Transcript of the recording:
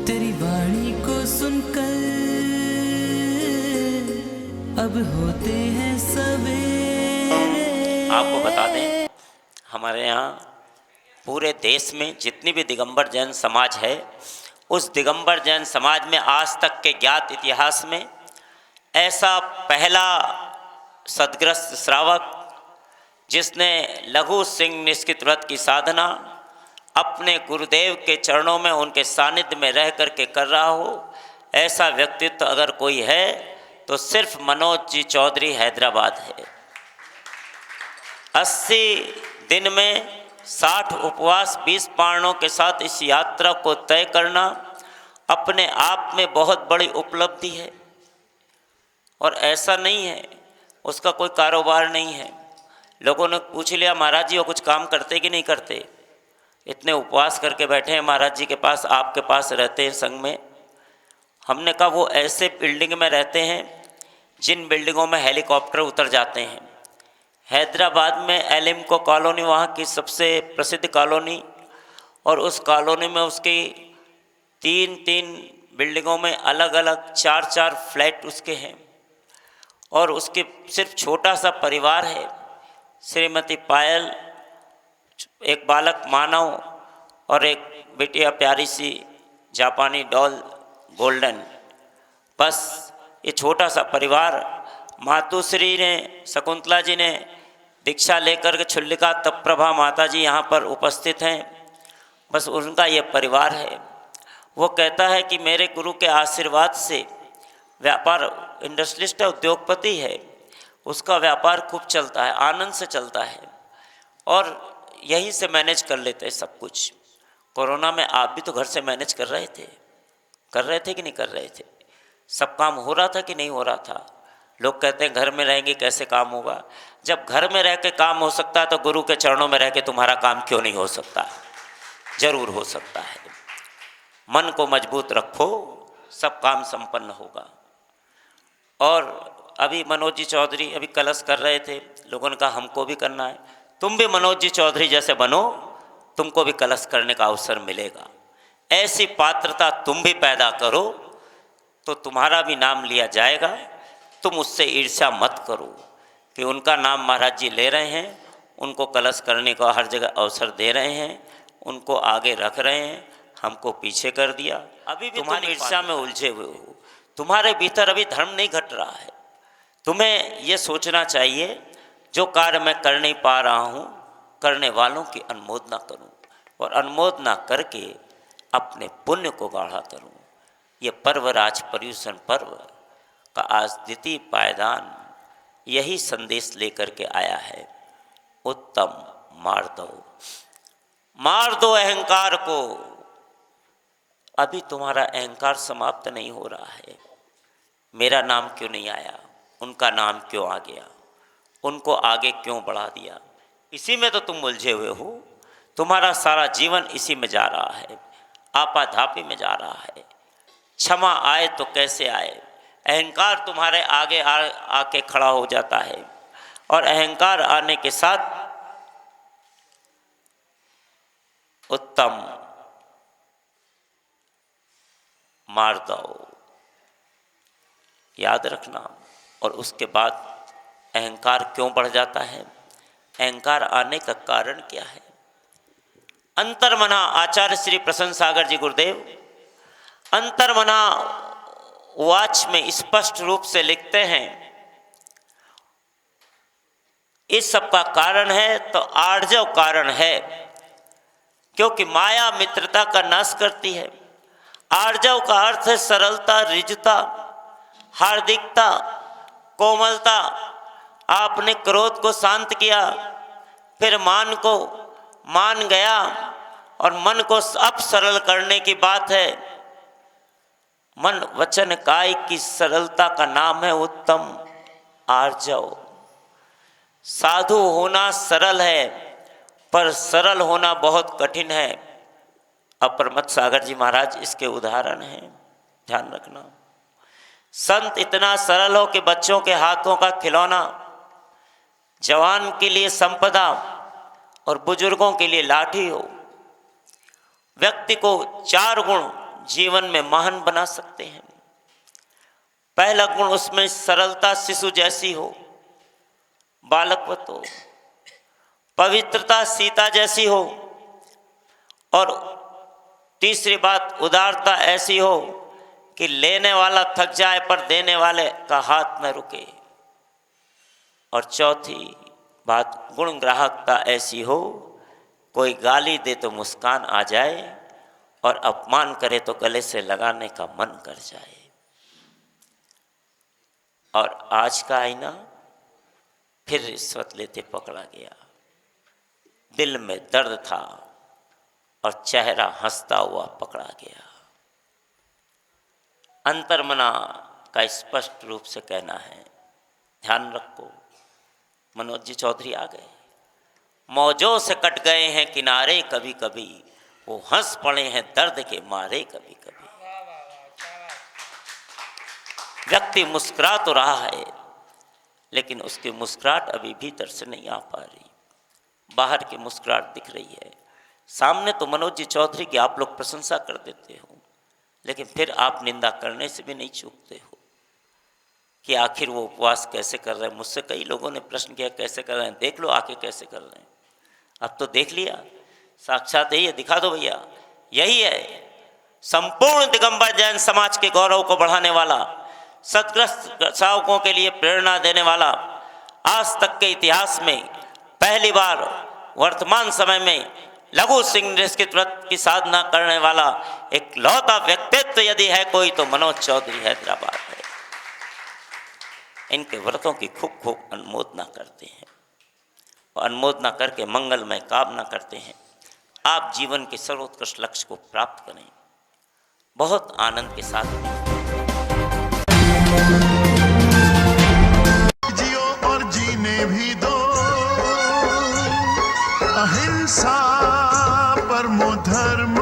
तेरी वाणी को सुनकर अब होते हैं सवेरे। आपको बता दें, हमारे यहाँ पूरे देश में जितनी भी दिगंबर जैन समाज है, उस दिगंबर जैन समाज में आज तक के ज्ञात इतिहास में ऐसा पहला सद्ग्रस्त श्रावक जिसने लघु सिंह निष्कित व्रत की साधना अपने गुरुदेव के चरणों में उनके सानिध्य में रह कर के कर रहा हो, ऐसा व्यक्तित्व अगर कोई है तो सिर्फ मनोज जी चौधरी हैदराबाद है। 80 दिन में 60 उपवास 20 पारणों के साथ इस यात्रा को तय करना अपने आप में बहुत बड़ी उपलब्धि है। और ऐसा नहीं है उसका कोई कारोबार नहीं है। लोगों ने पूछ लिया महाराज जी वो कुछ काम करते कि नहीं करते, इतने उपवास करके बैठे हैं महाराज जी के पास, आपके पास रहते हैं संग में। हमने कहा वो ऐसे बिल्डिंग में रहते हैं जिन बिल्डिंगों में हेलीकॉप्टर उतर जाते हैं। हैदराबाद में एलिम्को कॉलोनी वहाँ की सबसे प्रसिद्ध कॉलोनी, और उस कॉलोनी में उसकी 3-3 बिल्डिंगों में अलग अलग 4-4 फ्लैट उसके हैं। और उसके सिर्फ छोटा सा परिवार है, श्रीमती पायल, एक बालक मानव और एक बिटिया प्यारी सी जापानी डॉल गोल्डन। बस ये छोटा सा परिवार, मातुश्री ने, शकुंतला जी ने दीक्षा लेकर के छुल्लिका तपप्रभा माता जी यहाँ पर उपस्थित हैं। बस उनका ये परिवार है। वो कहता है कि मेरे गुरु के आशीर्वाद से व्यापार, इंडस्ट्रियलिस्ट है, उद्योगपति है, उसका व्यापार खूब चलता है, आनंद से चलता है और यहीं से मैनेज कर लेते हैं सब कुछ। कोरोना में आप भी तो घर से मैनेज कर रहे थे कि नहीं कर रहे थे? सब काम हो रहा था कि नहीं हो रहा था? लोग कहते हैं घर में रहेंगे कैसे काम होगा। जब घर में रह के काम हो सकता है तो गुरु के चरणों में रह के तुम्हारा काम क्यों नहीं हो सकता? जरूर हो सकता है। मन को मजबूत रखो, सब काम संपन्न होगा। और अभी मनोज जी चौधरी अभी कलश कर रहे थे, लोगों ने कहा हमको भी करना है। तुम भी मनोज जी चौधरी जैसे बनो, तुमको भी कलश करने का अवसर मिलेगा। ऐसी पात्रता तुम भी पैदा करो तो तुम्हारा भी नाम लिया जाएगा। तुम उससे ईर्ष्या मत करो कि उनका नाम महाराज जी ले रहे हैं, उनको कलश करने का हर जगह अवसर दे रहे हैं, उनको आगे रख रहे हैं, हमको पीछे कर दिया। अभी भी तुम्हारी ईर्ष्या में उलझे हुए हो, तुम्हारे भीतर अभी धर्म नहीं घट रहा है। तुम्हें ये सोचना चाहिए जो कार्य मैं कर नहीं पा रहा हूँ, करने वालों की अनुमोदना करूँ और अनुमोदना करके अपने पुण्य को गाढ़ा करूँ। ये पर्व राज पर्यूषण पर्व का आज द्वितीय पायदान यही संदेश लेकर के आया है। उत्तम मार दो अहंकार को। अभी तुम्हारा अहंकार समाप्त नहीं हो रहा है। मेरा नाम क्यों नहीं आया, उनका नाम क्यों आ गया, उनको आगे क्यों बढ़ा दिया? इसी में तो तुम उलझे हुए हो। तुम्हारा सारा जीवन इसी में जा रहा है, आपाधापी में जा रहा है। क्षमा आए तो कैसे आए? अहंकार तुम्हारे आगे आके खड़ा हो जाता है और अहंकार आने के साथ उत्तम मार दो, याद रखना। और उसके बाद अहंकार क्यों बढ़ जाता है, अहंकार आने का कारण क्या है? अंतर्मना, आचार्य श्री प्रसन्न सागर जी गुरुदेव अंतर्मना वाच में स्पष्ट रूप से लिखते हैं, इस सब का कारण है तो आर्जव कारण है, क्योंकि माया मित्रता का नाश करती है। आर्जव का अर्थ है सरलता, रिजता, हार्दिकता, कोमलता। आपने क्रोध को शांत किया, फिर मान को मान गया और मन को अब सरल करने की बात है। मन वचन काय की सरलता का नाम है उत्तम आर्जव। साधु होना सरल है पर सरल होना बहुत कठिन है। अप्रमथ सागर जी महाराज इसके उदाहरण हैं, ध्यान रखना। संत इतना सरल हो कि बच्चों के हाथों का खिलौना, जवान के लिए संपदा और बुजुर्गों के लिए लाठी हो। व्यक्ति को 4 गुण जीवन में महान बना सकते हैं। पहला गुण उसमें सरलता शिशु जैसी हो, बालकवत हो, पवित्रता सीता जैसी हो, और तीसरी बात उदारता ऐसी हो कि लेने वाला थक जाए पर देने वाले का हाथ न रुके। और चौथी बात गुण ग्राहकता ऐसी हो, कोई गाली दे तो मुस्कान आ जाए और अपमान करे तो गले से लगाने का मन कर जाए। और आज का आईना फिर रिश्वत लेते पकड़ा गया। दिल में दर्द था और चेहरा हंसता हुआ पकड़ा गया। अंतर्मना का स्पष्ट रूप से कहना है, ध्यान रखो। मनोज जी चौधरी आ गए। मौजों से कट गए हैं किनारे कभी कभी, वो हंस पड़े हैं दर्द के मारे कभी कभी। व्यक्ति मुस्कुरा तो रहा है, लेकिन उसकी मुस्कुराहट अभी भीतर से नहीं आ पा रही। बाहर की मुस्कुराहट दिख रही है। सामने तो मनोज जी चौधरी की आप लोग प्रशंसा कर देते हो, लेकिन फिर आप निंदा करने से भी नहीं चूकते हो कि आखिर वो उपवास कैसे कर रहे हैं। मुझसे कई लोगों ने प्रश्न किया कैसे कर रहे हैं, देख लो आके कैसे कर रहे हैं। अब तो देख लिया, साक्षात यही है, दिखा दो भैया। यही है संपूर्ण दिगंबर जैन समाज के गौरव को बढ़ाने वाला, सदग्रस्त सावकों के लिए प्रेरणा देने वाला, आज तक के इतिहास में पहली बार वर्तमान समय में लघु सिंह निष्कृत व्रत की साधना करने वाला एक लौता व्यक्तित्व यदि है कोई तो मनोज चौधरी हैदराबाद है। इनके व्रतों की खूब खूब अनुमोदना करते हैं और अनुमोदना करके मंगलमय कामना करते हैं आप जीवन के सर्वोत्कृष्ट लक्ष्य को प्राप्त करें। बहुत आनंद के साथ जियो और जीने भी दो, अहिंसा परमो धर्म